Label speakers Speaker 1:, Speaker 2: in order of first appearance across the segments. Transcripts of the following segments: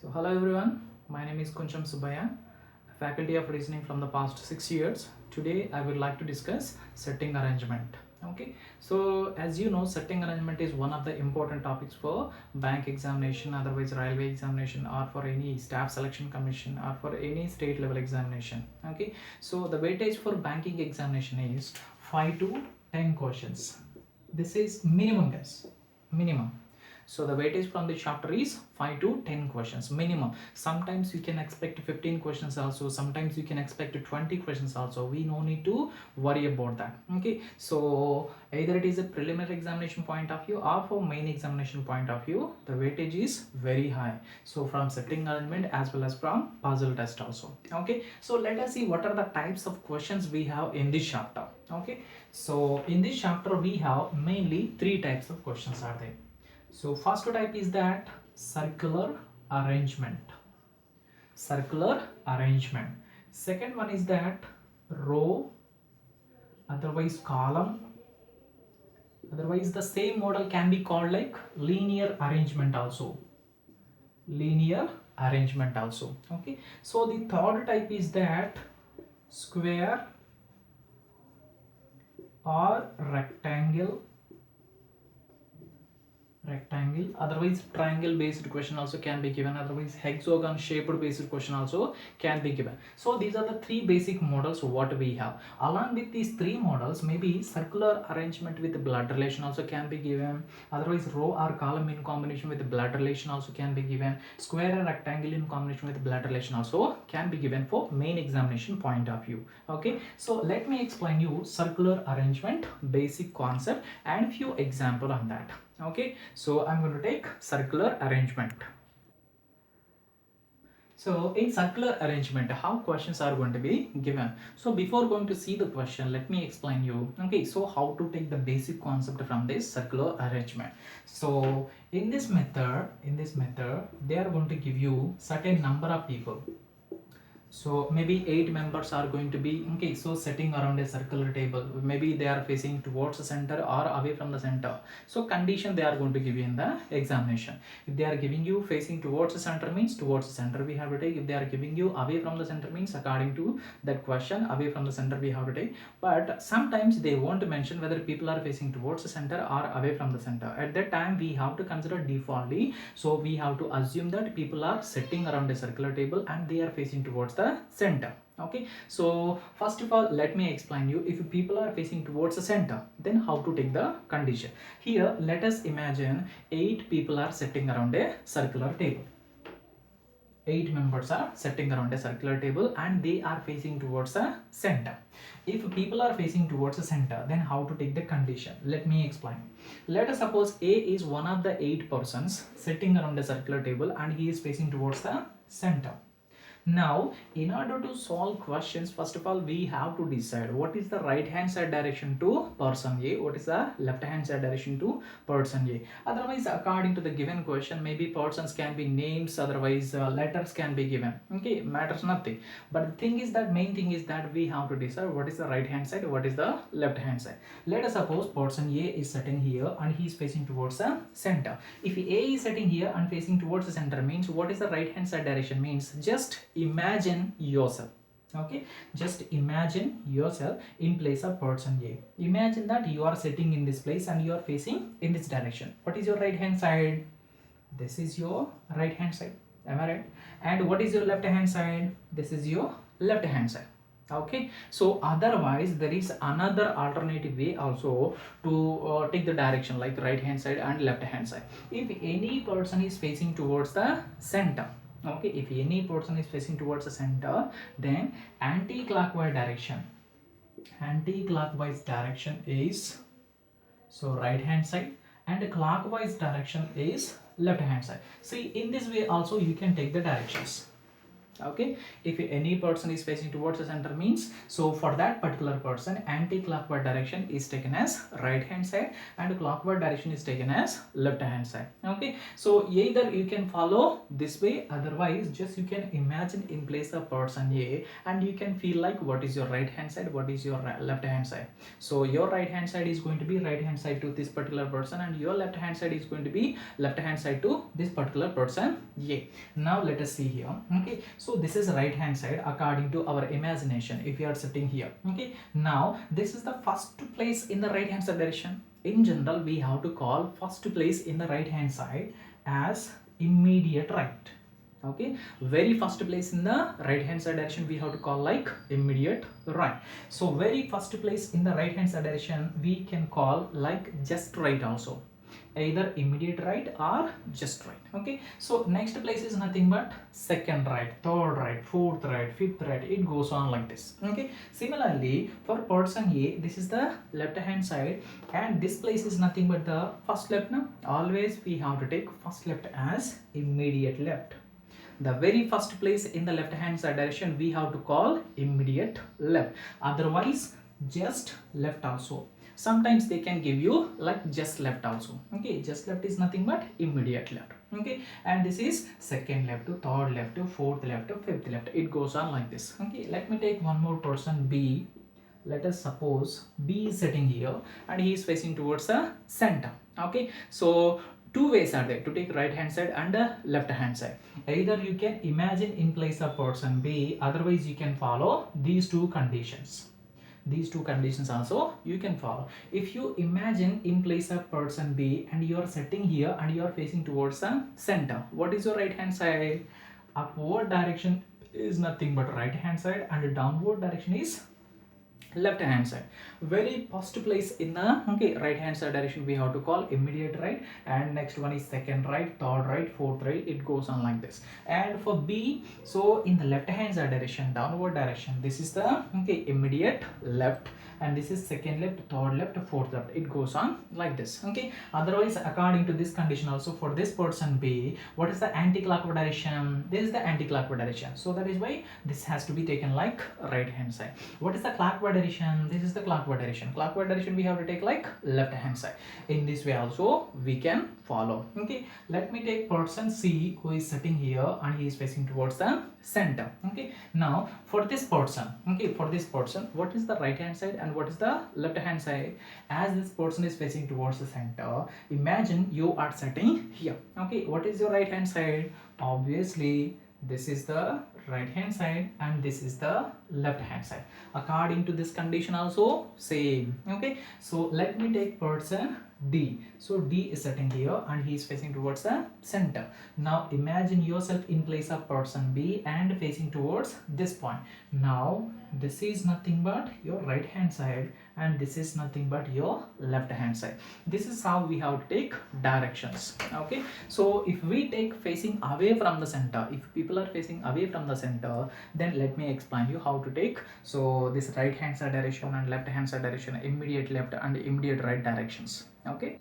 Speaker 1: So hello everyone, my name is Kuncham Subaya, a faculty of reasoning from the past 6 years. Today I would like to discuss setting arrangement. Okay, so as you know, setting arrangement is one of the important topics for bank examination, otherwise railway examination, or for any staff selection commission, or for any state level examination. Okay, so the weightage for banking examination is 5 to 10 questions. This is minimum, guys, minimum. So the weightage from the chapter is 5 to 10 questions minimum. Sometimes you can expect 15 questions also, sometimes you can expect 20 questions also. We no need to worry about that. Okay, so either it is a preliminary examination point of view or for main examination point of view, the weightage is very high. So from setting arrangement as well as from puzzle test also. Okay, so let us see what are the types of questions we have in this chapter. Okay, so in this chapter we have mainly three types of questions are there. So first type is that circular arrangement. Circular arrangement. Second one is that row, otherwise column. Otherwise the same model can be called like linear arrangement also. Linear arrangement also. Okay. So the third type is that square or rectangle, otherwise triangle based question also can be given, otherwise hexagon shaped based question also can be given. So these are the three basic models what we have. Along with these three models, maybe circular arrangement with blood relation also can be given, otherwise row or column in combination with blood relation also can be given, square and rectangle in combination with blood relation also can be given for main examination point of view. Okay, so let me explain you circular arrangement basic concept and few example on that. Okay, so I'm going to take circular arrangement. So in circular arrangement, how questions are going to be given. So before going to see the question, let me explain you. Okay, so how to take the basic concept from this circular arrangement. So in this method, they are going to give you certain number of people. So maybe 8 members are going to be, okay, so sitting around a circular table. Maybe they are facing towards the center or away from the center. So condition they are going to give you in the examination. If they are giving you facing towards the center means towards the center we have to take. If they are giving you away from the center means according to that question away from the center we have to take. But sometimes they won't mention whether people are facing towards the center or away from the center. At that time we have to consider defaultly. So we have to assume that people are sitting around a circular table and they are facing towards the center. Okay, so first of all let me explain you, if people are facing towards the center, then how to take the condition. Here let us imagine 8 people are sitting around a circular table. 8 members are sitting around a circular table and they are facing towards the center. If people are facing towards the center, then how to take the condition? Let me explain. Let us suppose A is one of the 8 persons sitting around a circular table and he is facing towards the center. Now, in order to solve questions, first of all, we have to decide what is the right hand side direction to person A, what is the left hand side direction to person A. Otherwise, according to the given question, maybe persons can be names, otherwise letters can be given. Okay, matters nothing. But the thing is that main thing is that we have to decide what is the right hand side, what is the left hand side. Let us suppose person A is sitting here and he is facing towards the center. If A is sitting here and facing towards the center means what is the right hand side direction means just imagine yourself. Okay, just imagine yourself in place of person A. Imagine that you are sitting in this place and you are facing in this direction. What is your right hand side? This is your right hand side, am I right? And what is your left hand side? This is your left hand side. Okay, so otherwise there is another alternative way also to take the direction like right hand side and left hand side. If any person is facing towards the center, okay, if any person is facing towards the center, then anti-clockwise direction is so right hand side and clockwise direction is left hand side. See, in this way also you can take the directions. Okay, if any person is facing towards the center means, so for that particular person anti-clockwise direction is taken as right hand side and clockwise direction is taken as left hand side. Okay, so either you can follow this way, otherwise just you can imagine in place of person A and you can feel like what is your right hand side, what is your left hand side. So your right hand side is going to be right hand side to this particular person and your left hand side is going to be left hand side to this particular person A. Now let us see here. Okay, so this is right hand side according to our imagination if you are sitting here. Okay, now this is the first place in the right hand side direction. In general we have to call first place in the right hand side as immediate right. Okay, very first place in the right hand side direction we have to call like immediate right. So very first place in the right hand side direction we can call like just right also, either immediate right or just right. Okay, so next place is nothing but second right, third right, fourth right, fifth right, it goes on like this. Okay, similarly for person A this is the left hand side and this place is nothing but the first left. Now always we have to take first left as immediate left. The very first place in the left hand side direction we have to call immediate left, otherwise just left also. Sometimes they can give you like just left also. Okay, just left is nothing but immediate left. Okay, and this is second left to third left to fourth left to fifth left, it goes on like this. Okay, let me take one more person B. Let us suppose B is sitting here and he is facing towards the center. Okay, so two ways are there to take right hand side and left hand side. Either you can imagine in place of person B, otherwise you can follow these two conditions. These two conditions also you can follow. If you imagine in place of person B and you are sitting here and you are facing towards the center, what is your right hand side? Upward direction is nothing but right hand side and downward direction is left hand side. Very first place in the right hand side direction we have to call immediate right, and next one is second right, third right, fourth right, it goes on like this. And for B, so in the left hand side direction, downward direction, this is the immediate left and this is second left, third left, fourth left, it goes on like this. Okay, otherwise according to this condition also for this person B, what is the anti-clockwise direction? This is the anti-clockwise direction, so that is why this has to be taken like right hand side. What is the clockwise direction? This is the clockwise direction. Clockwise direction we have to take like left hand side. In this way also we can follow. Okay, let me take person C who is sitting here and he is facing towards the center. Okay, now for this person, what is the right hand side and what is the left hand side? As this person is facing towards the center, imagine you are sitting here. Okay, what is your right hand side? Obviously this is the right hand side and this is the left hand side. According to this condition also same. Okay, so let me take person D. So D is sitting here and he is facing towards the center. Now imagine yourself in place of person B and facing towards this point. Now this is nothing but your right hand side and this is nothing but your left hand side. This is how we have to take directions. Okay, so if we take facing away from the center, if people are facing away from the center, then let me explain you how to take. So this right hand side direction and left hand side direction, immediate left and immediate right directions. Okay,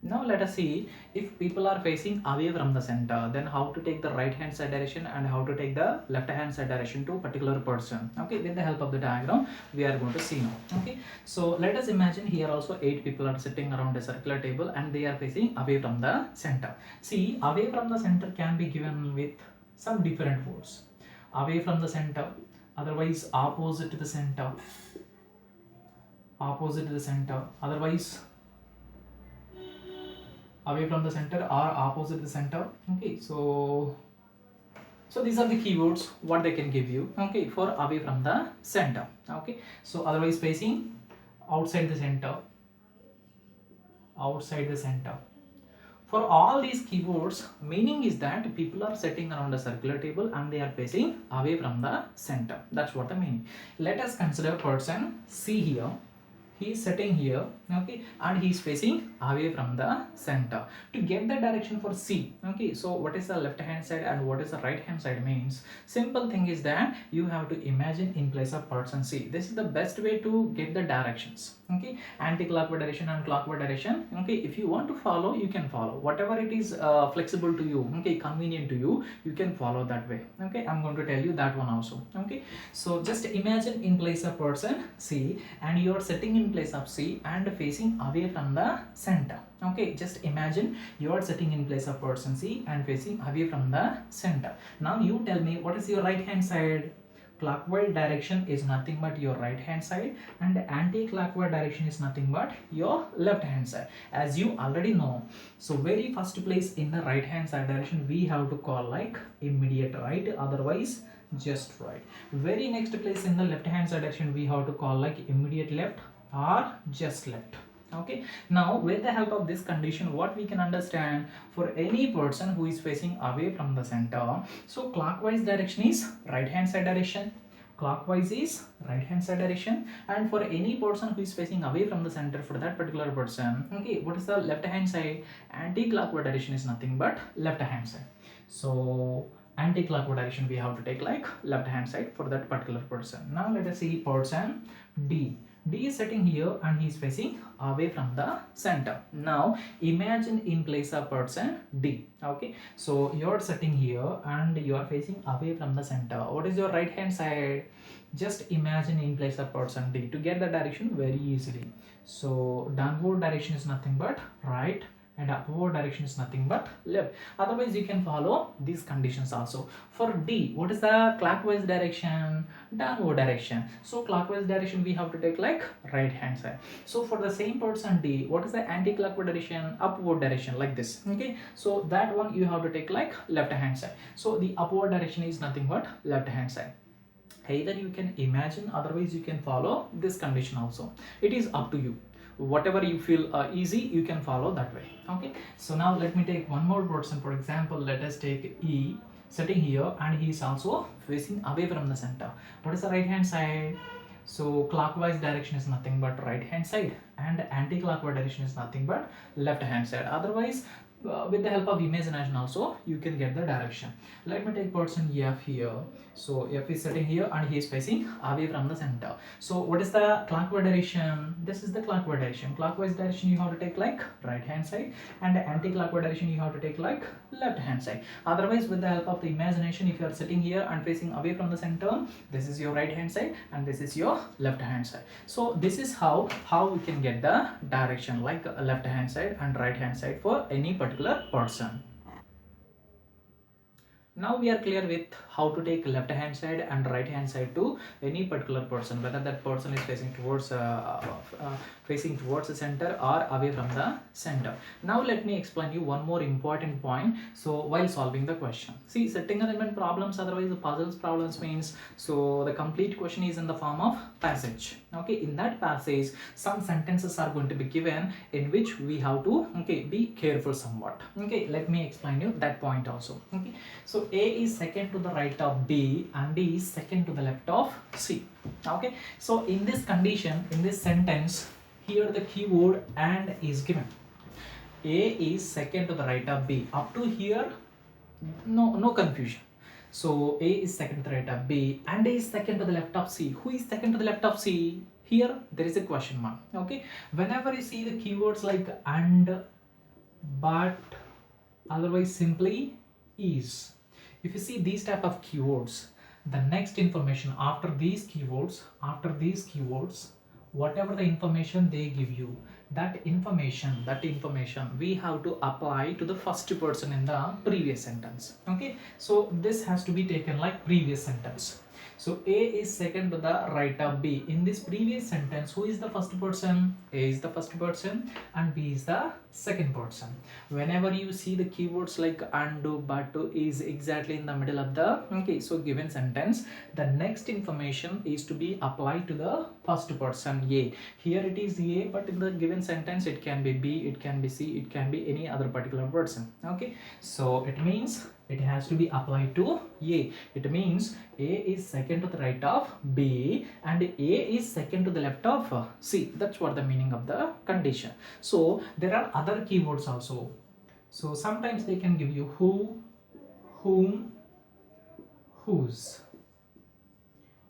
Speaker 1: now let us see if people are facing away from the center, then how to take the right hand side direction and how to take the left hand side direction to a particular person. Okay, with the help of the diagram we are going to see now. Okay, so let us imagine here also 8 people are sitting around a circular table and they are facing away from the center. See, away from the center can be given with some different words. Away from the center, otherwise opposite to the center, opposite to the center, otherwise away from the center or opposite the center. Okay, so these are the keywords what they can give you. Okay, for away from the center. Okay, so otherwise facing outside the center, outside the center. For all these keywords, meaning is that people are sitting around a circular table and they are facing away from the center. That's what the meaning. Let us consider person C here. He is sitting here okay, and he is facing away from the center. To get the direction for C, okay, so what is the left hand side and what is the right hand side means, simple thing is that you have to imagine in place of person C. This is the best way to get the directions, okay, anti-clockwise direction and clockwise direction. Okay, if you want to follow, you can follow whatever it is flexible to you, okay, convenient to you, you can follow that way. Okay, I'm going to tell you that one also. Okay, so just imagine in place of person C, and you are sitting in place of C and facing away from the center. Okay, just imagine you are sitting in place of person C and facing away from the center. Now you tell me, what is your right hand side? Clockwise direction is nothing but your right hand side, and anti-clockwise direction is nothing but your left hand side, as you already know. So very first place in the right hand side direction we have to call like immediate right, otherwise just right. Very next place in the left hand side direction we have to call like immediate left or just left. Okay, now with the help of this condition, what we can understand, for any person who is facing away from the center, so clockwise direction is right hand side direction, clockwise is right hand side direction, and for any person who is facing away from the center, for that particular person, okay, what is the left hand side? Anti-clockwise direction is nothing but left hand side. So anti-clockwise direction we have to take like left hand side for that particular person. Now let us see person D. D is sitting here and he is facing away from the center. Now imagine in place of person D. Okay, so you are sitting here and you are facing away from the center. What is your right hand side? Just imagine in place of person D. To get the direction very easily, so downward direction is nothing but right, and upward direction is nothing but left. Otherwise you can follow these conditions also. For D, what is the clockwise direction? Downward direction. So clockwise direction we have to take like right hand side. So for the same person D, what is the anti-clockwise direction? Upward direction, like this. Okay, so that one you have to take like left hand side. So the upward direction is nothing but left hand side. Either you can imagine, otherwise you can follow this condition also. It is up to you. Whatever you feel easy, you can follow that way. Okay, so now let me take one more person. For example, let us take E, sitting here and he is also facing away from the center. What is the right hand side? So clockwise direction is nothing but right hand side, and anti-clockwise direction is nothing but left hand side. Otherwise with the help of imagination also you can get the direction. Let me take person F here. So F is sitting here and he is facing away from the center. So what is the clockwise direction? This is the clockwise direction. Clockwise direction you have to take like right hand side, and anti-clockwise direction you have to take like left hand side. Otherwise with the help of the imagination, if you are sitting here and facing away from the center, this is your right hand side and this is your left hand side. So this is how we can get the direction, like left hand side and right hand side for any particular person. Now we are clear with how to take left hand side and right hand side to any particular person, whether that person is facing towards the center or away from the center. Now let me explain you one more important point. So while solving the question, see, setting arrangement problems, otherwise the puzzles problems means, so the complete question is in the form of passage. Okay, in that passage some sentences are going to be given in which we have to, okay, be careful somewhat. Okay, let me explain you that point also. Okay, so A is second to the right of B and B is second to the left of C. Okay, so in this condition, in this sentence, here the keyword and is given. A is second to the right of B. Up to here, no confusion. So A is second to the right of B and A is second to the left of C. Who is second to the left of C? Here there is a question mark. Okay, whenever you see the keywords like and, but, otherwise simply is, if you see these type of keywords, the next information after these keywords, whatever the information they give you, that information we have to apply to the first person in the previous sentence. Okay, so this has to be taken like previous sentence. So A is second to the right of B. In this previous sentence, who is the first person? A is the first person and B is the second person. Whenever you see the keywords like and, but, is exactly in the middle of the, okay, so given sentence, the next information is to be applied to the first person A. Here it is A, but in the given sentence it can be B, it can be C, it can be any other particular person. Okay, so it means It has to be applied to A. It means A is second to the right of B and A is second to the left of C. That's what the meaning of the condition. So there are other keywords also. So sometimes they can give you who, whom, whose,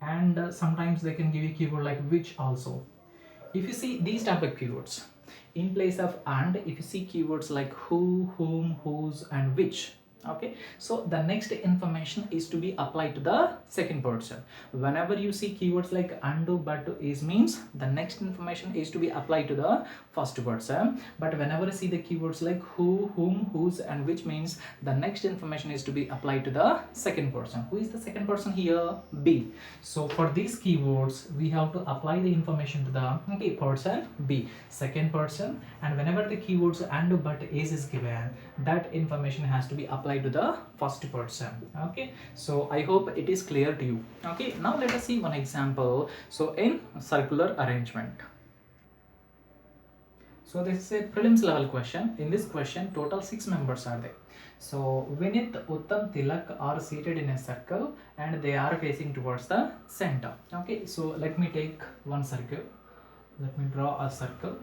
Speaker 1: and sometimes they can give you keyword like which also. If you see these type of keywords in place of and, if you see keywords like who, whom, whose and which, okay, so the next information is to be applied to the second person. Whenever you see keywords like undo, but, is means the next information is to be applied to the first person. But whenever you see the keywords like who, whom, whose and which means the next information is to be applied to the second person. Who is the second person here? B. So for these keywords we have to apply the information to the person B, second person, and whenever the keywords undo, but, is given, that information has to be applied to the first person. Okay, so I hope it is clear to you. Okay, now let us see one example. So in circular arrangement, so this is a prelims level question. In this question total 6 members are there. So Vinith, Uttam, Tilak are seated in a circle and they are facing towards the center. Okay, so let me take one circle. Let me draw a circle.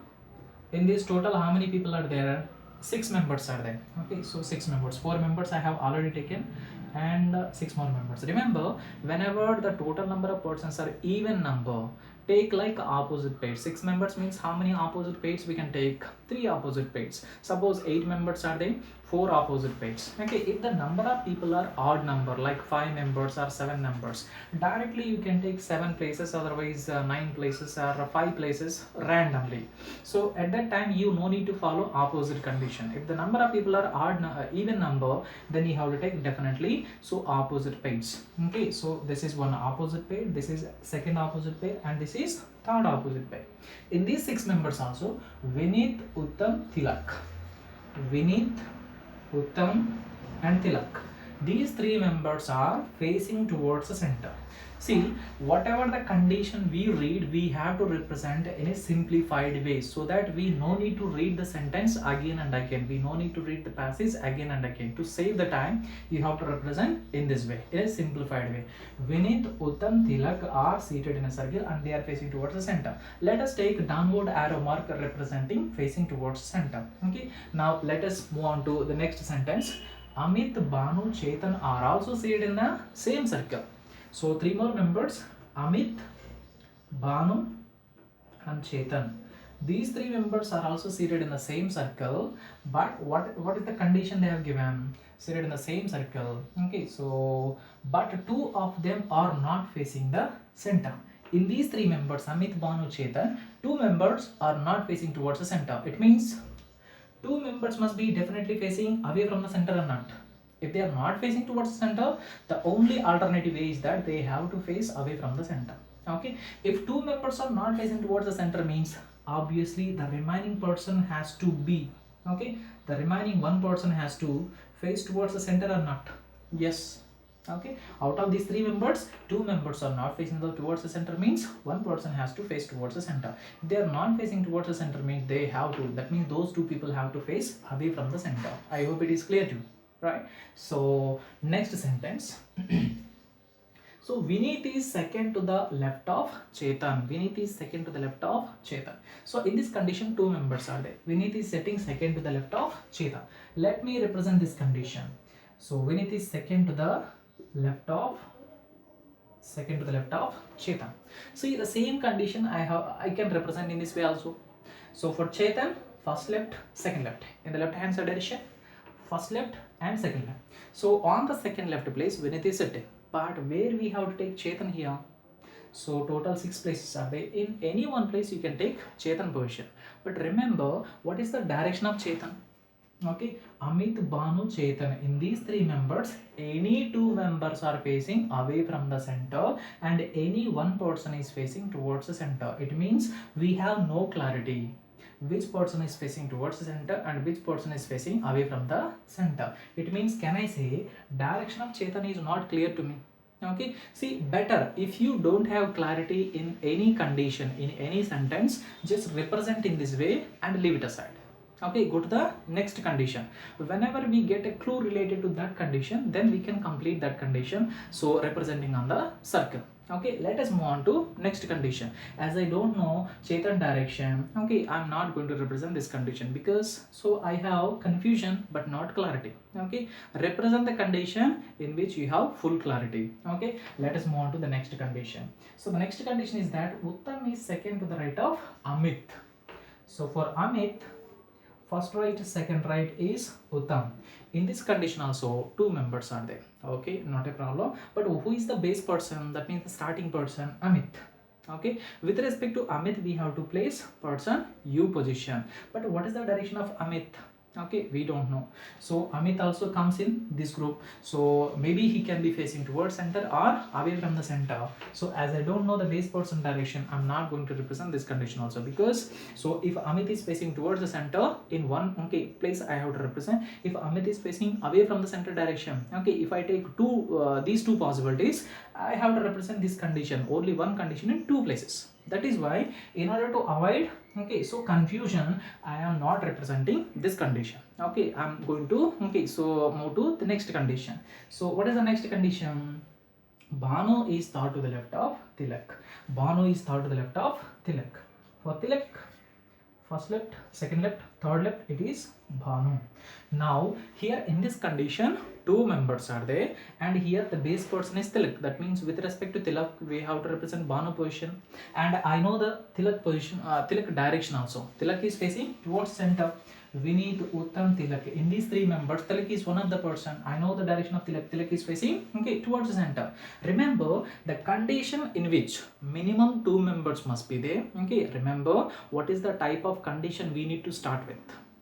Speaker 1: In this total how many people are there? 6 members are there. Okay, so 6 members. 4 members I have already taken and 6 more members. Remember, whenever the total number of persons are even number, take like opposite pairs. 6 members means how many opposite pairs we can take? 3 opposite pairs. Suppose 8 members are there, 4 opposite pairs. Okay, if the number of people are odd number like 5 members or 7 members, directly you can take 7 places, otherwise 9 places or 5 places randomly. So at that time you no need to follow opposite condition. If the number of people are even number, then you have to take definitely so opposite pairs. Okay, so this is one opposite pair, this is second opposite pair, and this is third opposite pair. In these 6 members also, Vinith, Uttam, Tilak. Vinith, Uttam and Tilak. These 3 members are facing towards the center. See, whatever the condition we read, we have to represent in a simplified way, so that we no need to read the sentence again and again. We no need to read the passage again and again. To save the time, you have to represent in this way, in a simplified way. Vinith, Uttam, Tilak are seated in a circle and they are facing towards the center. Let us take downward arrow mark representing facing towards the center. Okay. Now let us move on to the next sentence. Amit, Banu, Chetan are also seated in the same circle. So 3 more members, Amit, Banu and Chetan. These 3 members are also seated in the same circle, but what is the condition they have given? Seated in the same circle. Okay, so but 2 of them are not facing the center. In these 3 members, Amit, Banu, Chetan, 2 members are not facing towards the center. It means 2 members must be definitely facing away from the center or not. If they are not facing towards the center, the only alternative way is that they have to face away from the center. Okay, if 2 members are not facing towards the center means obviously the remaining person has to be, okay, the remaining one person has to face towards the center or not. Yes. Okay, out of these 3 members, 2 members are not facing towards the center means one person has to face towards the center. If they are not facing towards the center means they have to, that means those 2 people have to face away from the center. I hope it is clear to you, right? So next sentence. So Vinith is second to the left of Chetan. Vinith is second to the left of Chetan. So in this condition 2 members are there. Vinith is sitting second to the left of Chetan. Let me represent this condition. So Vinith is second to the left of Chetan. See, the same condition I can represent in this way also. So for Chetan, first left, second left. In the left hand side direction, first left and second left. So on the second left place, Vinith is sitting. But where we have to take Chetan here? So total 6 places are there. In any one place you can take Chetan position. But remember, what is the direction of Chetan? Okay, Amit, Banu, Chetan. In these 3 members, any 2 members are facing away from the center and any one person is facing towards the center. It means we have no clarity which person is facing towards the center and which person is facing away from the center. It means, can I say direction of Chetan is not clear to me? Okay, see, better if you don't have clarity in any condition, in any sentence, just represent in this way and leave it aside. Okay, go to the next condition. Whenever we get a clue related to that condition, then we can complete that condition, so representing on the circle. Okay, let us move on to next condition. As I don't know Chetan direction, okay, I'm not going to represent this condition because so I have confusion but not clarity. Okay, represent the condition in which you have full clarity. Okay, let us move on to the next condition. So the next condition is that Uttam is second to the right of Amit. So for Amit, first right, second right is Uttam. In this condition also two members are there. Okay, not a problem. But who is the base person? That means the starting person, Amit. Okay, with respect to Amit, we have to place person U position. But what is the direction of Amit? Okay, we don't know. So Amit also comes in this group, so maybe he can be facing towards center or away from the center. So as I don't know the base person direction, I'm not going to represent this condition also, because so if Amit is facing towards the center in one place, I have to represent. If Amit is facing away from the center direction, okay, if I take these two possibilities, I have to represent this condition, only one condition in two places. That is why, in order to avoid so confusion, I am not representing this condition. Okay, I'm going to so move to the next condition. So what is the next condition? Bhanu is third to the left of Tilak. Bhanu is third to the left of Tilak. For Tilak, first left, second left, third left, it is Bhanu. Now here in this condition, two members are there, and here the base person is Tilak. That means with respect to Tilak, we have to represent Bhanu position, and I know the Tilak position, Tilak direction also. Tilak is facing towards center. Vineet, Uttam, Tilak. In these three members, Tilak is one of the person. I know the direction of Tilak. Tilak is facing towards the center. Remember the condition in which minimum two members must be there. Okay, remember what is the type of condition we need to start with.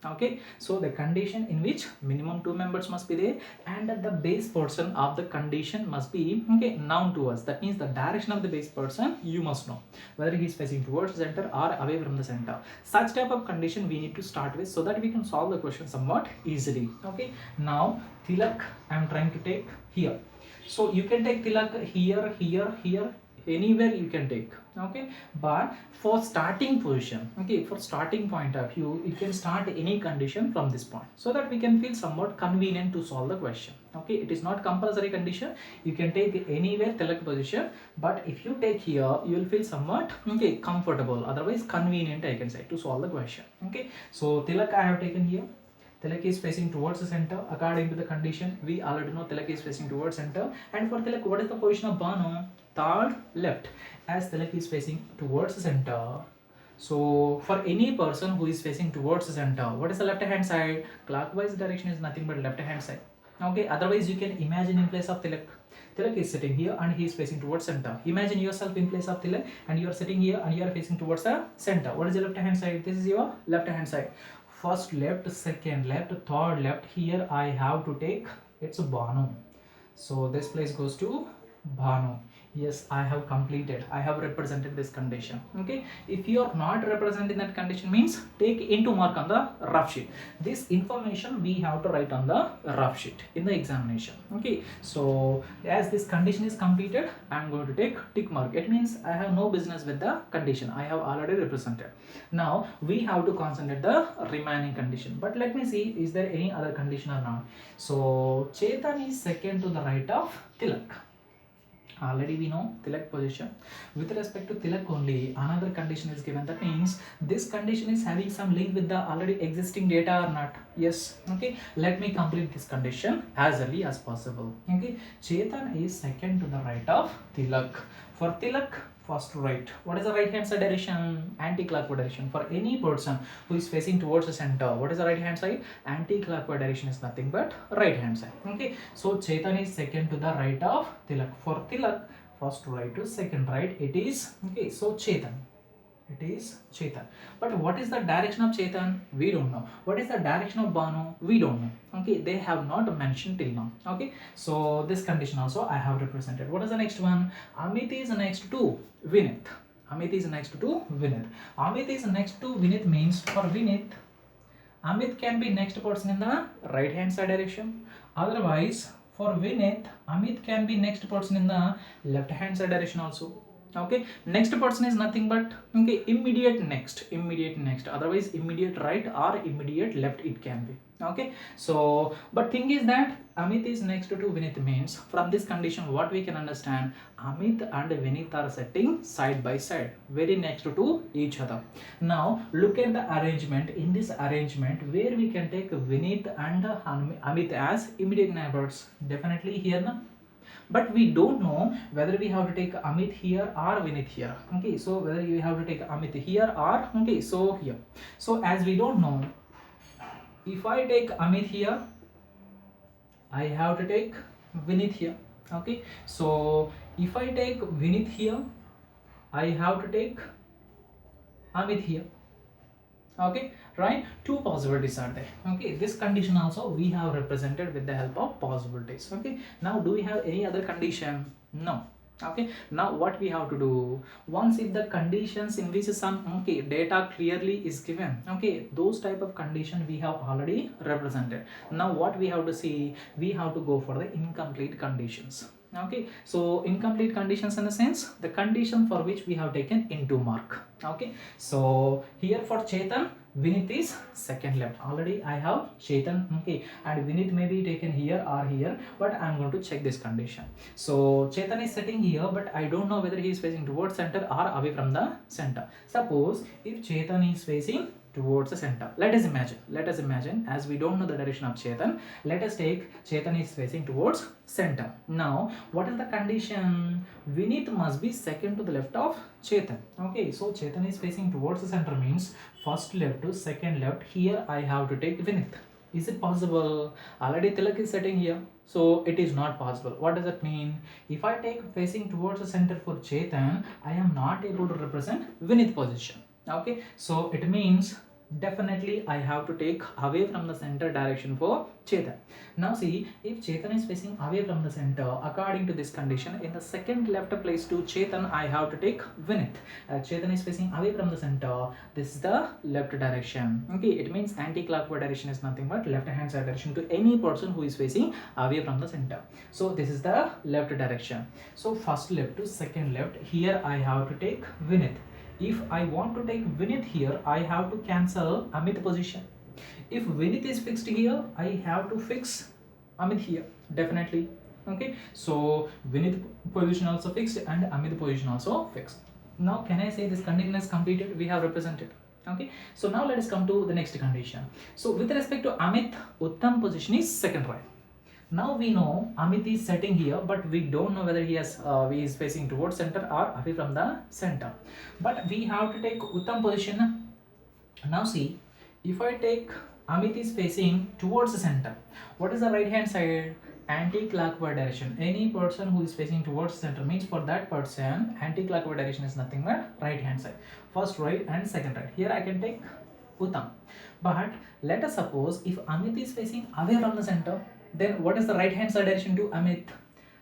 Speaker 1: Okay, so the condition in which minimum two members must be there, and the base person of the condition must be known to us. That means the direction of the base person you must know, whether he is facing towards the center or away from the center. Such type of condition we need to start with, so that we can solve the question somewhat easily. Okay, now Tilak I am trying to take here, so you can take Tilak here, here, here, anywhere you can take. Okay, but for starting position, for starting point of view, you can start any condition from this point, so that we can feel somewhat convenient to solve the question. Okay, it is not compulsory condition, you can take anywhere Tilak position, but if you take here, you will feel somewhat comfortable, otherwise convenient, I can say, to solve the question. Okay, so Tilak I have taken here. Tilak is facing towards the center. According to the condition, we already know Tilak is facing towards center. And for Tilak, what is the position of Bhanu? Third left, as Tilak is facing towards the center. So for any person who is facing towards the center, what is the left hand side? Clockwise direction is nothing but left hand side. Okay, otherwise you can imagine in place of Tilak. Tilak is sitting here and he is facing towards center. Imagine yourself in place of Tilak and you are sitting here and you are facing towards the center. What is the left hand side? This is your left hand side. First left, second left, third left. Here I have to take, it's Bhanu. So this place goes to Bhanu. Yes, I have completed, I have represented this condition. Okay, if you are not representing that condition, means take into mark on the rough sheet. This information we have to write on the rough sheet in the examination. Okay, so as this condition is completed, I am going to take tick mark. It means I have no business with the condition, I have already represented. Now we have to concentrate the remaining condition, but let me see, is there any other condition or not? So Chetan is second to the right of Tilak. Already we know Tilak position. With respect to Tilak only, another condition is given. That means this condition is having some link with the already existing data or not. Yes. Okay, let me complete this condition as early as possible. Okay, Chetan is second to the right of Tilak. For Tilak, first right. What is the right hand side direction? Anti-clockwise direction. For any person who is facing towards the center, what is the right hand side? Anti-clockwise direction is nothing but right hand side. Okay, so Chetan is second to the right of Tilak. For Tilak, first right to second right, it is so Chetan. It is Chetan. But what is the direction of Chetan? We don't know. What is the direction of Bhanu? We don't know. Okay, they have not mentioned till now. Okay, so this condition also I have represented. What is the next one? Amit is next to Vineet. Amit is next to Vineet. Amit is next to Vineet means for Vineet, Amit can be next person in the right hand side direction. Otherwise, for Vineet, Amit can be next person in the left hand side direction also. Okay, next person is nothing but, okay, immediate next, otherwise immediate right or immediate left it can be. Okay, so but thing is that Amit is next to Vinith means from this condition what we can understand, Amit and Vinith are sitting side by side, very next to each other. Now look at the arrangement. In this arrangement where we can take Vinith and Amit as immediate neighbors, definitely here na, but we don't know whether we have to take Amit here or Vinith here. Okay, so whether you have to take Amit here or, okay, so here. So as we don't know, if I take Amit here, I have to take Vinith here. Okay, so if I take Vinith here, I have to take Amit here. Okay, right, two possibilities are there. Okay, this condition also we have represented with the help of possibilities. Okay, now do we have any other condition? No. Okay, now what we have to do, once if the conditions in which some, okay, data clearly is given, okay, those type of condition we have already represented. Now what we have to see, we have to go for the incomplete conditions. Okay, so incomplete conditions in the sense the condition for which we have taken into mark. Okay, so here for Chetan, Vinith is second left. Already I have Chetan, okay, and Vinith may be taken here or here, but I am going to check this condition. So Chetan is sitting here, but I don't know whether he is facing towards center or away from the center. Suppose if Chetan is facing towards the center, let us imagine, as we don't know the direction of Chetan, let us take Chetan is facing towards center. Now what is the condition? Vinith must be second to the left of Chetan. Okay, so Chetan is facing towards the center means first left to second left. Here I have to take Vinith. Is it possible? Already Tilak is sitting here, so it is not possible. What does that mean? If I take facing towards the center for Chetan, I am not able to represent Vinith position. Okay, so it means definitely I have to take away from the center direction for Chetan. Now see, if Chetan is facing away from the center, according to this condition, in the second left place to Chetan, I have to take Vinith. Chetan is facing away from the center, this is the left direction. Okay, it means anti-clockwise direction is nothing but left hand side direction to any person who is facing away from the center. So this is the left direction. So first left to second left, here I have to take Vinith. If I want to take Vinith here, I have to cancel Amit position. If Vinith is fixed here, I have to fix Amit here, definitely. Okay, so Vinith position also fixed and Amit position also fixed. Now can I say this condition is completed? We have represented. Okay, so now let us come to the next condition. So with respect to Amit, Uttam position is second right. Now we know Amit is sitting here, but we don't know whether he is facing towards center or away from the center. But we have to take Uttam position. Now see, if I take Amit is facing towards the center, what is the right hand side? Anti-clockwise direction. Any person who is facing towards center means for that person anti-clockwise direction is nothing but right hand side. First right and second right. Here I can take Uttam. But let us suppose if Amit is facing away from the center, then what is the right hand side direction to Amit?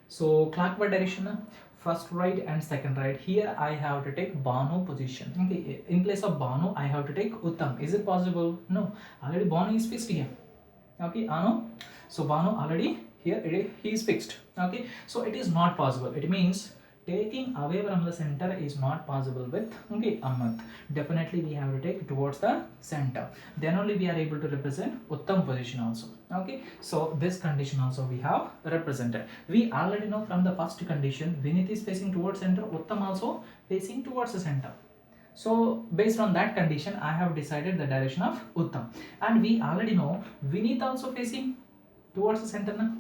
Speaker 1: So clockwise direction, first right and second right. Here I have to take Banu position. Okay, in place of Banu I have to take Uttam. Is it possible? No, already Banu is fixed here. Okay, Anu. So Banu already here he is fixed. Okay, so it is not possible. It means taking away from the center is not possible with, okay, Amit. Definitely we have to take towards the center. Then only we are able to represent Uttam position also. Okay, so this condition also we have represented. We already know from the first condition, Vinith is facing towards center, Uttam also facing towards the center. So based on that condition, I have decided the direction of Uttam. And we already know Vinith also facing towards the center now.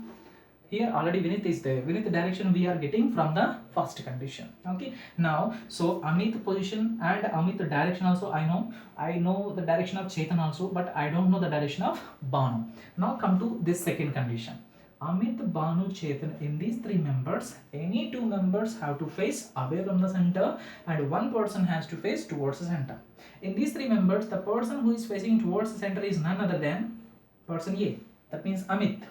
Speaker 1: Here already Vinith is there. Vinith direction we are getting from the first condition. Okay. Now, so Amit position and Amit direction also I know. I know the direction of Chetan also, but I don't know the direction of Banu. Now come to this second condition. Amit, Banu, Chetan, in these three members, any two members have to face away from the center and one person has to face towards the center. In these three members, the person who is facing towards the center is none other than person A. That means Amit.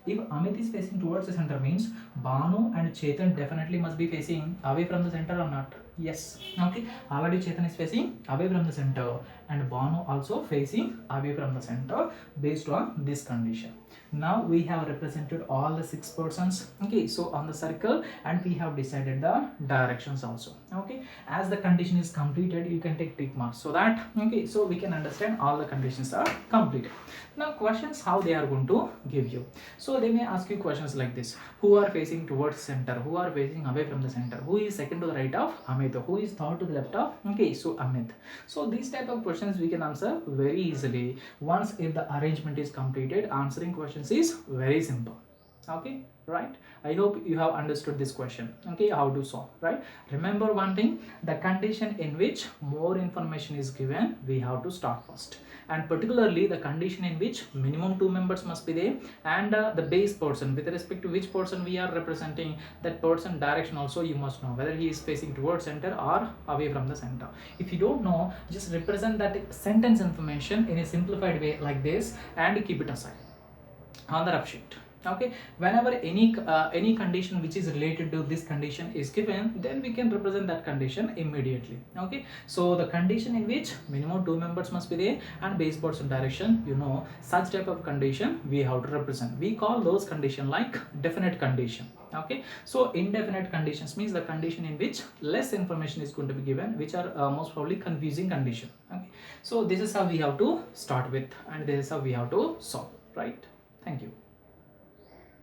Speaker 1: If Amit is facing towards the center means Banu and Chetan definitely must be facing away from the center or not. Yes. Okay. Already Chetan is facing away from the center and Banu also facing away from the center based on this condition. Now we have represented all the 6 persons. Okay. So on the circle and we have decided the directions also. Okay. As the condition is completed, you can take tick marks so that okay. So we can understand all the conditions are completed. Now questions how they are going to give you. So they may ask you questions like this: who are facing towards center, who are facing away from the center, who is second to the right of Amit, who is third to the left of okay, so Amit. So these type of questions we can answer very easily once if the arrangement is completed. Answering questions is very simple. Okay, right? I hope you have understood this question. Okay, how to solve, right? Remember one thing: the condition in which more information is given, we have to start first, and particularly the condition in which minimum 2 members must be there, and the base person with respect to which person we are representing, that person direction also you must know, whether he is facing towards center or away from the center. If you don't know, just represent that sentence information in a simplified way like this and keep it aside on the rough sheet. Okay, whenever any condition which is related to this condition is given, then we can represent that condition immediately. Okay, so the condition in which minimum 2 members must be there and base person direction, you know, such type of condition we have to represent. We call those condition like definite condition. Okay, so indefinite conditions means the condition in which less information is going to be given, which are most probably confusing condition. Okay, so this is how we have to start with and this is how we have to solve, right? Thank you.